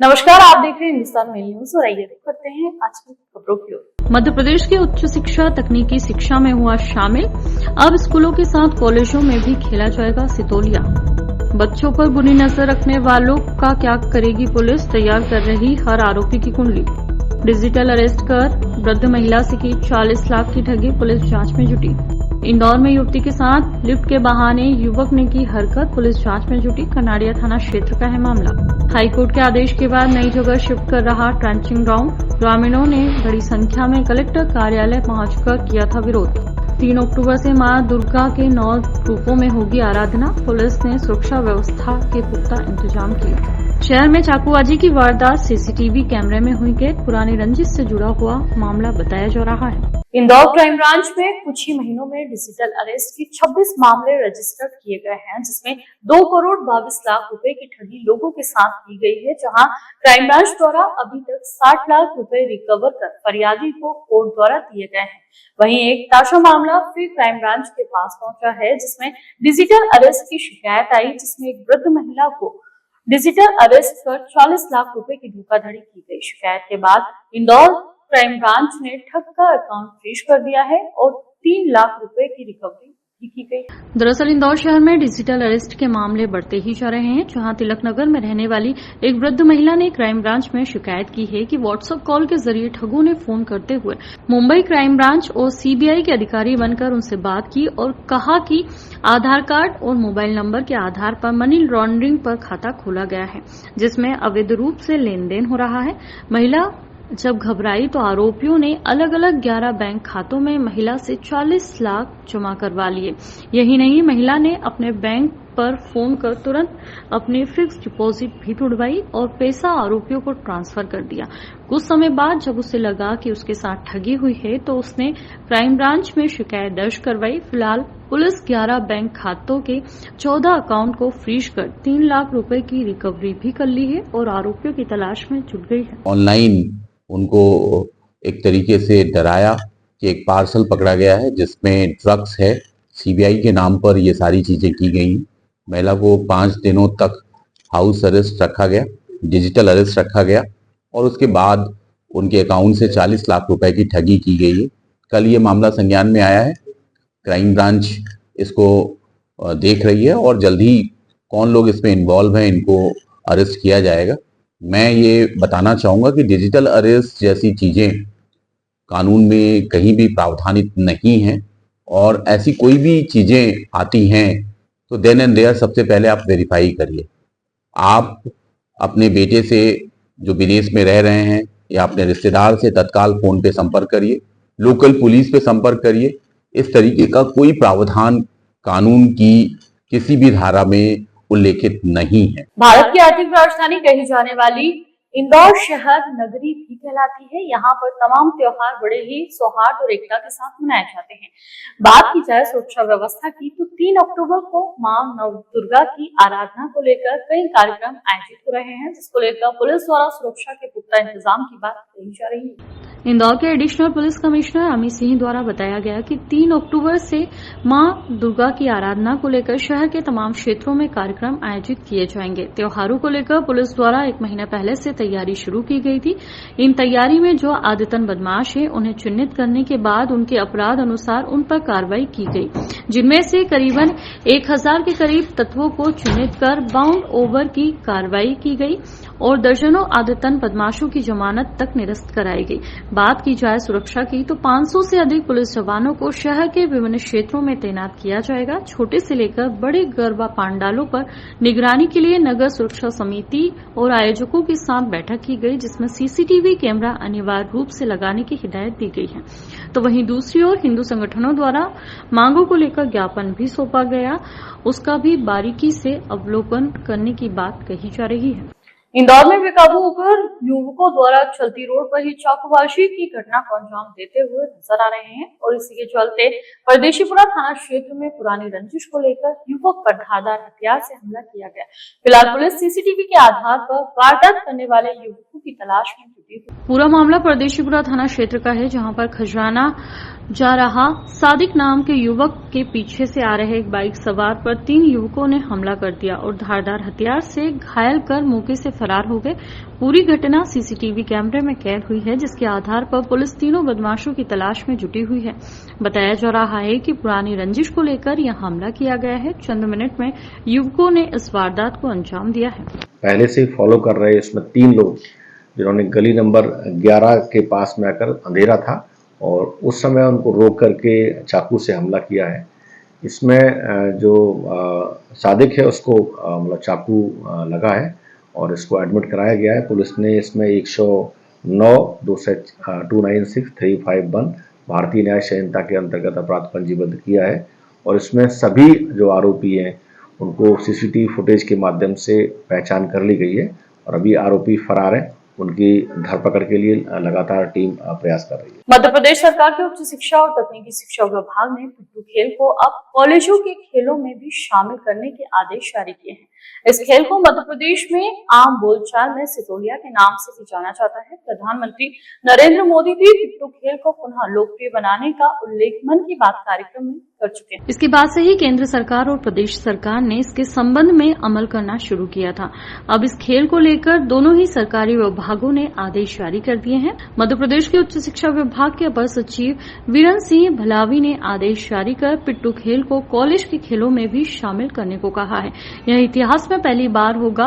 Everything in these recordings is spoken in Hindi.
नमस्कार, आप देख रहे हैं हिंदुस्तान मेल न्यूज और आइए करते हैं आज की खबरों की ओर। मध्य प्रदेश की उच्च शिक्षा तकनीकी शिक्षा में हुआ शामिल। अब स्कूलों के साथ कॉलेजों में भी खेला जाएगा सितोलिया। बच्चों पर बुरी नजर रखने वालों का क्या करेगी पुलिस, तैयार कर रही हर आरोपी की कुंडली। डिजिटल अरेस्ट कर वृद्ध महिला से की 40 लाख की ठगी, पुलिस जांच में जुटी। इंदौर में युवती के साथ लिफ्ट के बहाने युवक ने की हरकत, पुलिस जांच में जुटी। कनाड़िया थाना क्षेत्र का है मामला। हाईकोर्ट के आदेश के बाद नई जगह शिफ्ट कर रहा ट्रेंचिंग ग्राउंड, ग्रामीणों ने बड़ी संख्या में कलेक्टर कार्यालय पहुंचकर किया था विरोध। 3 अक्टूबर से मां दुर्गा के 9 रूपों में होगी आराधना, पुलिस ने सुरक्षा व्यवस्था के पुख्ता इंतजाम किए। शहर में चाकूबाजी की वारदात सीसीटीवी कैमरे में हुई कैद, पुरानी रंजिश से जुड़ा हुआ मामला बताया जा रहा है। इंदौर क्राइम ब्रांच में कुछ ही महीनों में डिजिटल अरेस्ट के 26 मामले रजिस्टर्ड किए गए हैं, जिसमें 2 करोड़ 22 लाख रुपए की ठगी लोगों के साथ की गई है, जहां क्राइम ब्रांच द्वारा अभी तक 60 लाख रुपए रिकवर कर फरियादी को कोर्ट द्वारा दिए गए हैं। वहीं एक ताजा मामला फिर क्राइम ब्रांच के पास पहुंचा है, जिसमें डिजिटल अरेस्ट की शिकायत आई, जिसमें एक वृद्ध महिला को डिजिटल अरेस्ट कर 40 लाख रुपए की धोखाधड़ी की गई। शिकायत के बाद इंदौर क्राइम ब्रांच ने ठग का अकाउंट फ्रीज कर दिया है और 3 लाख रुपए की रिकवरी भी की गई। दरअसल इंदौर शहर में डिजिटल अरेस्ट के मामले बढ़ते ही जा रहे हैं, जहां तिलक नगर में रहने वाली एक वृद्ध महिला ने क्राइम ब्रांच में शिकायत की है कि व्हाट्सएप कॉल के जरिए ठगों ने फोन करते हुए मुंबई क्राइम ब्रांच और सीबीआई के अधिकारी बनकर उनसे बात की और कहा कि आधार कार्ड और मोबाइल नंबर के आधार पर मनी लॉन्ड्रिंग पर खाता खोला गया है, जिसमें अवैध रूप से लेन देन हो रहा है। महिला जब घबराई तो आरोपियों ने अलग अलग 11 बैंक खातों में महिला से 40 लाख जमा करवा लिए। यही नहीं, महिला ने अपने बैंक पर फोन कर तुरंत अपनी फिक्स डिपॉजिट भी तुड़वाई और पैसा आरोपियों को ट्रांसफर कर दिया। कुछ समय बाद जब उसे लगा कि उसके साथ ठगी हुई है तो उसने क्राइम ब्रांच में शिकायत दर्ज करवाई। फिलहाल पुलिस 11 बैंक खातों के 14 अकाउंट को फ्रीज कर 3 लाख रुपए की रिकवरी भी कर ली है और आरोपियों की तलाश में जुट गई है। ऑनलाइन उनको एक तरीके से डराया कि एक पार्सल पकड़ा गया है जिसमें ड्रग्स है। सीबीआई के नाम पर ये सारी चीजें की गई। महिला को 5 दिनों तक हाउस अरेस्ट रखा गया, डिजिटल अरेस्ट रखा गया और उसके बाद उनके अकाउंट से 40 लाख रुपए की ठगी की गई है। कल ये मामला संज्ञान में आया है, क्राइम ब्रांच इसको देख रही है और जल्द ही कौन लोग इसमें इन्वॉल्व हैं इनको अरेस्ट किया जाएगा। मैं ये बताना चाहूंगा कि डिजिटल अरेस्ट जैसी चीजें कानून में कहीं भी प्रावधानित नहीं हैं और ऐसी कोई भी चीजें आती हैं तो देन एंड देयर सबसे पहले आप वेरीफाई करिए। आप अपने बेटे से जो विदेश में रह रहे हैं या अपने रिश्तेदार से तत्काल फोन पे संपर्क करिए, लोकल पुलिस पे संपर्क करिए। इस तरीके का कोई प्रावधान कानून की किसी भी धारा में उल्लेखित नहीं है। भारत की आर्थिक राजधानी कही जाने वाली इंदौर शहर नगरी भी कहलाती है। यहाँ पर तमाम त्योहार बड़े ही सौहार्द और एकता के साथ मनाए जाते हैं। बात की जाए सुरक्षा व्यवस्था की तो 3 अक्टूबर को मां नव दुर्गा की आराधना को लेकर कई कार्यक्रम आयोजित हो रहे हैं, जिसको लेकर पुलिस द्वारा सुरक्षा के पुख्ता इंतजाम की बात कही जा रही है। इंदौर के additional police commissioner Amit Singh द्वारा बताया गया कि 3 अक्टूबर से मां दुर्गा की आराधना को लेकर शहर के तमाम क्षेत्रों में कार्यक्रम आयोजित किए जाएंगे। त्योहारों को लेकर पुलिस द्वारा 1 महीना पहले से तैयारी शुरू की गई थी। इन तैयारी में जो आदतन बदमाश है उन्हें चिन्हित करने के बाद उनके अपराध अनुसार उन पर कार्रवाई की गई, जिनमें से करीबन 1000 के करीब तत्वों को चिन्हित कर बाउंड ओवर की कार्रवाई की गई और दर्जनों आदतन बदमाशों की जमानत तक निरस्त कराई गई। बात की जाए सुरक्षा की तो 500 से अधिक पुलिस जवानों को शहर के विभिन्न क्षेत्रों में तैनात किया जाएगा। छोटे से लेकर बड़े गरबा पांडालों पर निगरानी के लिए नगर सुरक्षा समिति और आयोजकों के साथ बैठक की गई, जिसमें सीसीटीवी कैमरा अनिवार्य रूप से लगाने की हिदायत दी गई है। तो वहीं दूसरी ओर हिंदू संगठनों द्वारा मांगों को लेकर ज्ञापन भी सौंपा गया, उसका भी बारीकी से अवलोकन करने की बात कही जा रही है। इंदौर में बेकाबू होकर युवकों द्वारा चलती रोड पर ही चाकूबाजी की घटना को अंजाम देते हुए नजर आ रहे हैं और इसी के चलते परदेशीपुरा थाना क्षेत्र में पुरानी रंजिश को लेकर युवक पर धारदार हथियार से हमला किया गया। फिलहाल पुलिस सीसीटीवी के आधार पर वारदात करने वाले युवकों की तलाश में जुटी। मृत्यु हुई। पूरा मामला परदेशीपुरा थाना क्षेत्र का है, जहां पर खजराना जा रहा सादिक नाम के युवक के पीछे से आ रहे एक बाइक सवार पर 3 युवकों ने हमला कर दिया और धारदार हथियार से घायल कर मौके से फरार हो गए। पूरी घटना सीसीटीवी कैमरे में कैद हुई है, जिसके आधार पर पुलिस तीनों बदमाशों की तलाश में जुटी हुई है। बताया जा रहा है कि पुरानी रंजिश को लेकर यह हमला किया गया है। चंद मिनट में युवकों ने इस वारदात को अंजाम दिया है। पहले से फॉलो कर रहे इसमें 3 लोग, जिन्होंने गली नंबर 11 के पास में आकर, अंधेरा था और उस समय उनको रोक करके चाकू से हमला किया है। इसमें जो सादिक है उसको मतलब चाकू लगा है और इसको एडमिट कराया गया है। पुलिस ने इसमें 109, 296, 351 भारतीय न्याय संहिता के अंतर्गत अपराध पंजीबद्ध किया है और इसमें सभी जो आरोपी हैं उनको सीसीटीवी फुटेज के माध्यम से पहचान कर ली गई है और अभी आरोपी फरार है। उनकी धरपकड़ के लिए लगातार टीम प्रयास कर रही है। मध्य प्रदेश सरकार के उच्च शिक्षा और तकनीकी शिक्षा विभाग ने पिट्ठू खेल को अब कॉलेजों के खेलों में भी शामिल करने के आदेश जारी किए हैं। इस खेल को मध्य प्रदेश में आम बोलचाल में सितोलिया के नाम से भी जाना जाता है। प्रधानमंत्री नरेंद्र मोदी भी पिट्ठू खेल को पुनः लोकप्रिय बनाने का उल्लेख मन की बात कार्यक्रम में कर चुके हैं। इसके बाद से ही केंद्र सरकार और प्रदेश सरकार ने इसके संबंध में अमल करना शुरू किया था। अब इस खेल को लेकर दोनों ही सरकारी विभागों ने आदेश जारी कर दिए हैं। मध्य प्रदेश के उच्च शिक्षा विभाग के अपर सचिव वीरेन सिंह भलावी ने आदेश जारी कर पिट्ठू खेल को कॉलेज के खेलों में भी शामिल करने को कहा है। यह इतिहास में पहली बार होगा।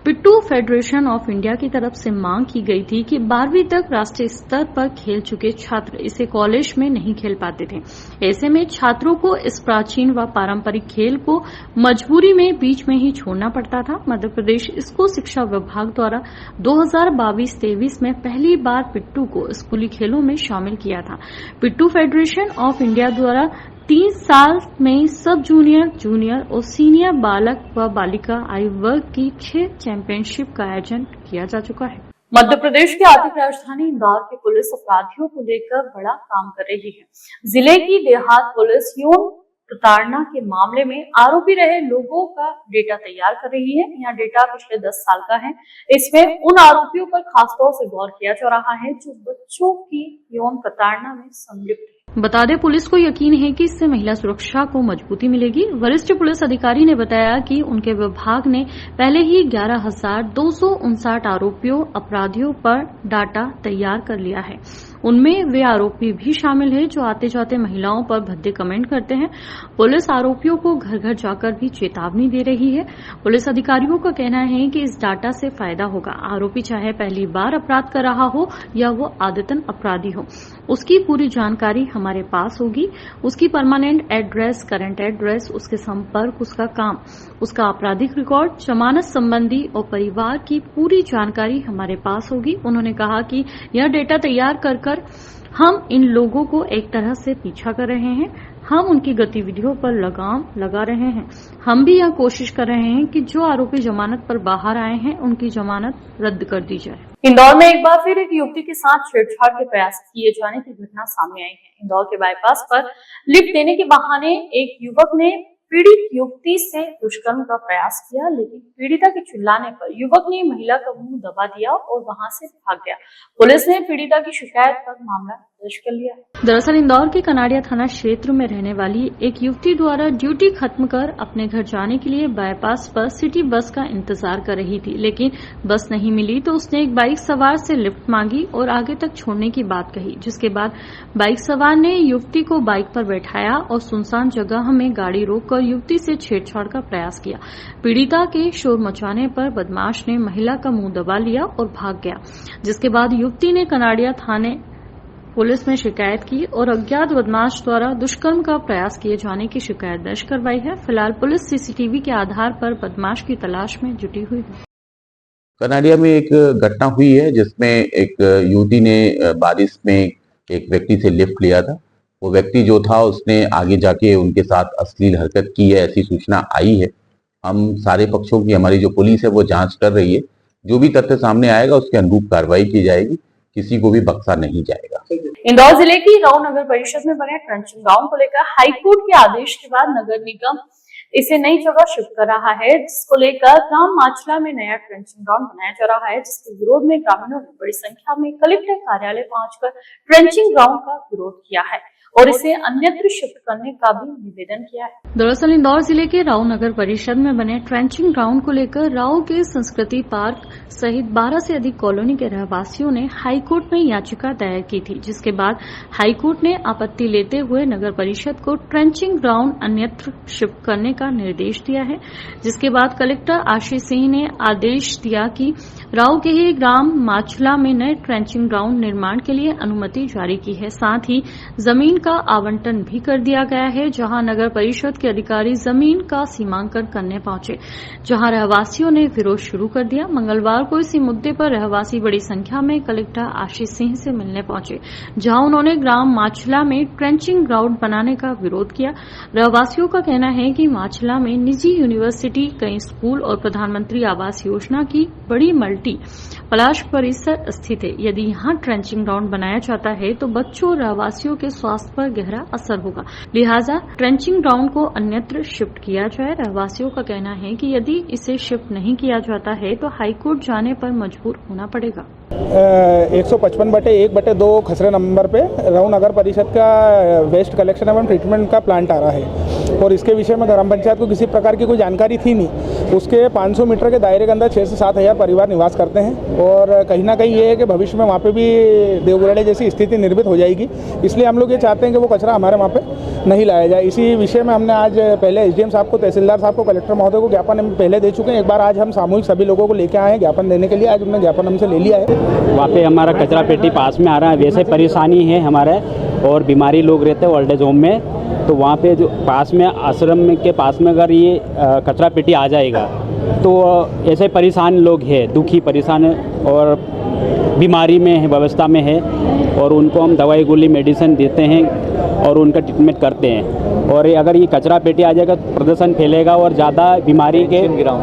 पिट्ठू फेडरेशन ऑफ इंडिया की तरफ से मांग की गई थी कि 12वीं तक राष्ट्रीय स्तर पर खेल चुके छात्र इसे कॉलेज में नहीं खेल पाते थे। ऐसे में छात्रों को इस प्राचीन व पारंपरिक खेल को मजबूरी में बीच में ही छोड़ना पड़ता था। मध्य प्रदेश स्कूल शिक्षा विभाग द्वारा 2022-23 में पहली बार पिट्ठू को स्कूली खेलों में शामिल किया था। पिट्ठू फेडरेशन ऑफ इंडिया द्वारा 3 साल में सब जूनियर, जूनियर और सीनियर बालक व बालिका आयु वर्ग की 6 चैंपियनशिप का आयोजन किया जा चुका है। मध्य प्रदेश की आर्थिक राजधानी इंदौर की पुलिस अपराधियों को लेकर बड़ा काम कर रही है। जिले की देहात पुलिस यौन प्रताड़ना के मामले में आरोपी रहे लोगों का डेटा तैयार कर रही है। यह डेटा पिछले 10 साल का है। इसमें उन आरोपियों पर खासतौर से गौर किया जा रहा है जो बच्चों की यौन प्रताड़ना में संलिप्त है। बता दें, पुलिस को यकीन है कि इससे महिला सुरक्षा को मजबूती मिलेगी। वरिष्ठ पुलिस अधिकारी ने बताया कि उनके विभाग ने पहले ही 11,259 आरोपियों अपराधियों पर डाटा तैयार कर लिया है। उनमें वे आरोपी भी शामिल हैं जो आते जाते महिलाओं पर भद्दे कमेंट करते हैं। पुलिस आरोपियों को घर घर जाकर भी चेतावनी दे रही है। पुलिस अधिकारियों का कहना है कि इस डाटा से फायदा होगा। आरोपी चाहे पहली बार अपराध कर रहा हो या वो आदतन अपराधी हो, उसकी पूरी जानकारी हमारे पास होगी। उसकी परमानेंट एड्रेस, करंट एड्रेस, उसके संपर्क, उसका काम, उसका आपराधिक रिकॉर्ड, जमानत संबंधी और परिवार की पूरी जानकारी हमारे पास होगी। उन्होंने कहा कि यह डेटा तैयार कर हम इन लोगों को एक तरह से पीछा कर रहे हैं। हम उनकी गतिविधियों पर लगाम लगा रहे हैं। हम भी यह कोशिश कर रहे हैं कि जो आरोपी जमानत पर बाहर आए हैं उनकी जमानत रद्द कर दी जाए। इंदौर में एक बार फिर एक युवती के साथ छेड़छाड़ के प्रयास किए जाने की घटना सामने आई है। इंदौर के बाईपास पर लिफ्ट देने के बहाने एक युवक ने पीड़ित युवती से दुष्कर्म का प्रयास किया, लेकिन पीड़िता के चिल्लाने पर युवक ने महिला का मुंह दबा दिया और वहां से भाग गया। पुलिस ने पीड़िता की शिकायत पर मामला दर्ज कर लिया है। दरअसल इंदौर के कनाड़िया थाना क्षेत्र में रहने वाली एक युवती द्वारा ड्यूटी खत्म कर अपने घर जाने के लिए बाईपास पर सिटी बस का इंतजार कर रही थी, लेकिन बस नहीं मिली तो उसने एक बाइक सवार से लिफ्ट मांगी और आगे तक छोड़ने की बात कही, जिसके बाद बाइक सवार ने युवती को बाइक पर बैठाया और सुनसान जगह में गाड़ी रोककर युवती से छेड़छाड़ का प्रयास किया। पीड़िता के शोर मचाने पर बदमाश ने महिला का मुंह दबा लिया और भाग गया, जिसके बाद युवती ने कनाड़िया थाने पुलिस में शिकायत की और अज्ञात बदमाश द्वारा दुष्कर्म का प्रयास किए जाने की शिकायत दर्ज करवाई है। फिलहाल पुलिस सीसीटीवी के आधार पर बदमाश की तलाश में जुटी हुई है। कनाड़िया में एक घटना हुई है जिसमें एक युवती ने बारिश में एक व्यक्ति से लिफ्ट लिया था। वो व्यक्ति जो था उसने आगे जाके उनके साथ अश्लील हरकत की है, ऐसी सूचना आई है। हम सारे पक्षों की हमारी जो पुलिस है वो जांच कर रही है। जो भी तथ्य सामने आएगा उसके अनुरूप कार्रवाई की जाएगी, किसी को भी बख्शा नहीं जाएगा। इंदौर जिले की राव नगर परिषद में बने ट्रंचिंग गांव को लेकर हाईकोर्ट के आदेश के बाद नगर निगम इसे नई जगह शिफ्ट कर रहा है, जिसको लेकर ग्राम माचला में नया ट्रेंचिंग ग्राउंड बनाया जा रहा है, जिसके विरोध में ग्रामीणों ने बड़ी संख्या में कलेक्टर कार्यालय पहुंचकर ट्रेंचिंग ग्राउंड का विरोध किया है और इसे अन्यत्र शिफ्ट करने का भी निवेदन किया है। दरअसल इंदौर जिले के राव नगर परिषद में बने ट्रेंचिंग ग्राउंड को लेकर राव के संस्कृति पार्क सहित 12 से अधिक कॉलोनी के रहवासियों ने हाईकोर्ट में याचिका दायर की थी, जिसके बाद हाईकोर्ट ने आपत्ति लेते हुए नगर परिषद को ट्रेंचिंग ग्राउंड अन्यत्र शिफ्ट करने का निर्देश दिया है। जिसके बाद कलेक्टर आशीष सिंह ने आदेश दिया कि राव के ही ग्राम माचला में नए ट्रेंचिंग ग्राउंड निर्माण के लिए अनुमति जारी की है। साथ ही जमीन का आवंटन भी कर दिया गया है, जहां नगर परिषद के अधिकारी जमीन का सीमांकन करने पहुंचे, जहां रहवासियों ने विरोध शुरू कर दिया। मंगलवार को इसी मुद्दे पर रहवासी बड़ी संख्या में कलेक्टर आशीष सिंह से मिलने पहुंचे, जहां उन्होंने ग्राम माचला में ट्रेंचिंग ग्राउंड बनाने का विरोध किया। रहवासियों का कहना है कि माचला में निजी यूनिवर्सिटी, कई स्कूल और प्रधानमंत्री आवास योजना की बड़ी मल्टी पलाश परिसर स्थित है। यदि यहां ट्रेंचिंग ग्राउंड बनाया जाता है तो बच्चों और रहवासियों के स्वास्थ्य पर गहरा असर होगा, लिहाजा ट्रेंचिंग ग्राउंड को अन्यत्र शिफ्ट किया जाए। रहवासियों का कहना है कि यदि इसे शिफ्ट नहीं किया जाता है तो हाईकोर्ट जाने पर मजबूर होना पड़ेगा। 155/1/2 खसरे नंबर पे राव नगर परिषद का वेस्ट कलेक्शन एवं ट्रीटमेंट का प्लांट आ रहा है और इसके विषय में ग्राम पंचायत को किसी प्रकार की कोई जानकारी थी नहीं। उसके 500 मीटर के दायरे के अंदर 6 से 7 हज़ार परिवार निवास करते हैं और कहीं ना कहीं ये है कि भविष्य में वहाँ पे भी देवगुरड़े जैसी स्थिति निर्मित हो जाएगी। इसलिए हम लोग ये चाहते हैं कि वो कचरा हमारे वहाँ पे नहीं लाया जाए। इसी विषय में हमने आज पहले एसडीएम साहब को, तहसीलदार साहब को, कलेक्टर महोदय को ज्ञापन हम पहले दे चुके हैं। एक बार आज हम सामूहिक सभी लोगों को लेकर आए हैं ज्ञापन देने के लिए। आज उन्होंने ज्ञापन हमसे ले लिया है। वहाँ पे हमारा कचरा पेटी पास में आ रहा है, वैसे परेशानी है हमारे और बीमारी लोग रहते हैं ओल्ड एज होम में, तो वहाँ पे जो पास में आश्रम के पास में अगर ये कचरा पेटी आ जाएगा तो ऐसे परेशान लोग हैं, दुखी परेशान और बीमारी में है, व्यवस्था में है और उनको हम दवाई गोली मेडिसिन देते हैं और उनका ट्रीटमेंट करते हैं। और अगर ये कचरा पेटी आ जाएगा तो प्रदूषण फैलेगा और ज़्यादा बीमारी के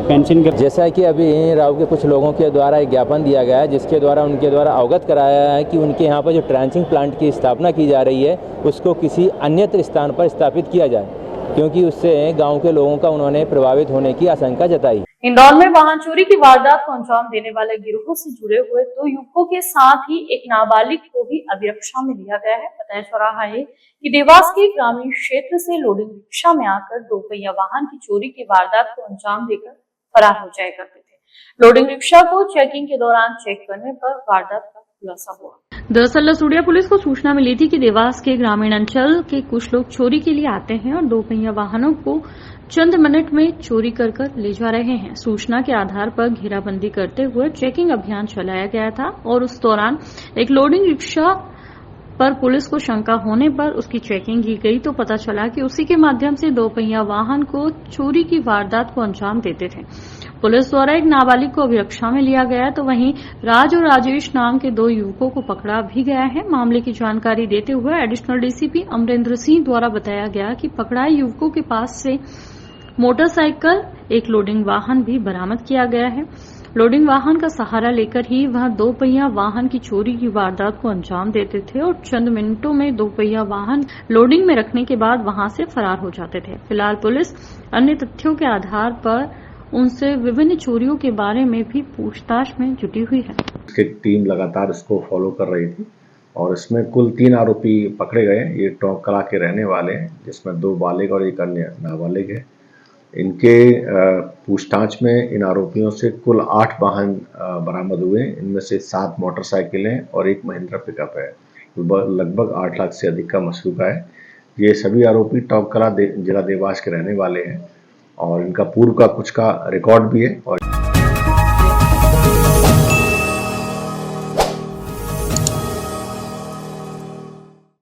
पेंशन के। जैसा कि अभी राव के कुछ लोगों के द्वारा एक ज्ञापन दिया गया है, जिसके द्वारा उनके द्वारा अवगत कराया है कि उनके यहाँ पर जो ट्रेंचिंग प्लांट की स्थापना की जा रही है उसको किसी अन्यत्र स्थान पर स्थापित किया जाए, क्योंकि उससे गाँव के लोगों का उन्होंने प्रभावित होने की आशंका जताई। इंदौर में वाहन चोरी की वारदात को अंजाम देने वाले गिरोह से जुड़े हुए 2 युवकों के साथ ही एक नाबालिग को भी अभिरक्षा में लिया गया है। बताया जा रहा है कि देवास के ग्रामीण क्षेत्र से लोडिंग रिक्शा में आकर 2 पहिया वाहन की चोरी की वारदात को अंजाम देकर फरार हो जाया करते थे। लोडिंग रिक्शा को चेकिंग के दौरान चेक करने पर वारदात का खुलासा हुआ। दरअसल लसूड़िया पुलिस को सूचना मिली थी कि देवास के ग्रामीण अंचल के कुछ लोग चोरी के लिए आते हैं और 2 पहिया वाहनों को चंद मिनट में चोरी कर ले जा रहे हैं। सूचना के आधार पर घेराबंदी करते हुए चेकिंग अभियान चलाया गया था और उस दौरान एक लोडिंग रिक्शा पर पुलिस को शंका होने पर उसकी चेकिंग की गई तो पता चला कि उसी के माध्यम से 2 पहिया वाहन को चोरी की वारदात को अंजाम देते थे। पुलिस द्वारा एक नाबालिग को अभिरक्षा में लिया गया तो वहीं राज और राजेश नाम के 2 युवकों को पकड़ा भी गया है। मामले की जानकारी देते हुए एडिशनल डीसीपी अमरेंद्र सिंह द्वारा बताया गया कि पकड़ाए युवकों के पास से मोटरसाइकिल, एक लोडिंग वाहन भी बरामद किया गया है। लोडिंग वाहन का सहारा लेकर ही वह 2 पहिया वाहन की चोरी की वारदात को अंजाम देते थे और चंद मिनटों में 2 पहिया वाहन लोडिंग में रखने के बाद वहां से फरार हो जाते थे। फिलहाल पुलिस अन्य तथ्यों के आधार पर उनसे विभिन्न चोरियों के बारे में भी पूछताछ में जुटी हुई है। इसकी टीम लगातार इसको फॉलो कर रही थी और इसमें कुल 3 आरोपी पकड़े गए। ये टोंक कला के रहने वाले हैं, जिसमें 2 बालिग और एक अन्य नाबालिग है। इनके पूछताछ में इन आरोपियों से कुल 8 वाहन बरामद हुए। इनमें से 7 मोटरसाइकिलें और 1 महिंद्रा पिकअप है। लगभग 8 लाख से अधिक का मसरूका है। ये सभी आरोपी टोंक कला जिला देवास के रहने वाले हैं और इनका पूर्व का कुछ का रिकॉर्ड भी है। और